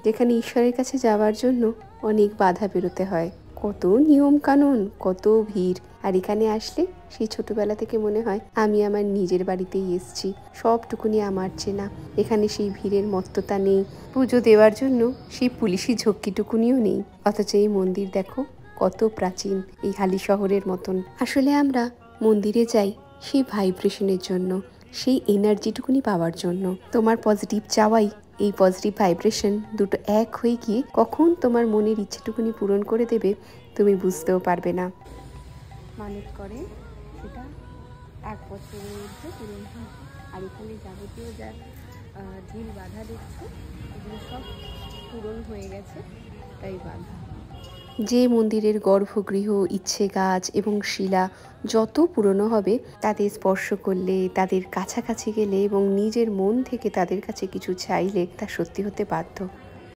যেখানে ঈশ্বরের কাছে যাওয়ার জন্য অনেক বাধা পেরোতে হয়, কত নিয়ম কানুন, কত ভিড়। আর এখানে আসলে সেই ছোটবেলা থেকে মনে হয় আমি আমার নিজের বাড়িতেই এসেছি, সবটুকুনি আমার চেনা। এখানে সেই ভিড়ের মত্ততা নেই, পুজো দেওয়ার জন্য সেই পুলিশি ঝক্কিটুকুনিও নেই। অথচ এই মন্দির দেখো কত প্রাচীন, এই হালি শহরের মতন। আসলে আমরা মন্দিরে যাই সেই ভাইব্রেশনের জন্য, সেই এনার্জিটুকুনি পাওয়ার জন্য। তোমার পজিটিভ চাওয়াই, এই পজিটিভ ভাইব্রেশন দুটো এক হয়ে গিয়ে কখন তোমার মনের ইচ্ছেটুকুনি পূরণ করে দেবে তুমি বুঝতেও পারবে না। মানত করে সেটা 1 বছরের মধ্যে পূরণ হয়। আর এখানে যাবতীয় যা ঢিল বাঁধা দেখছো এগুলো সব পূরণ হয়ে গেছে, তাই বাঁধা। যে মন্দিরের গর্ভগৃহ, ইচ্ছে গাছ এবং শিলা যত পুরনো হবে, তাদের স্পর্শ করলে, তাদের কাছাকাছি গেলে এবং নিজের মন থেকে তাদের কাছে কিছু চাইলে তা সত্যি হতে বাধ্য।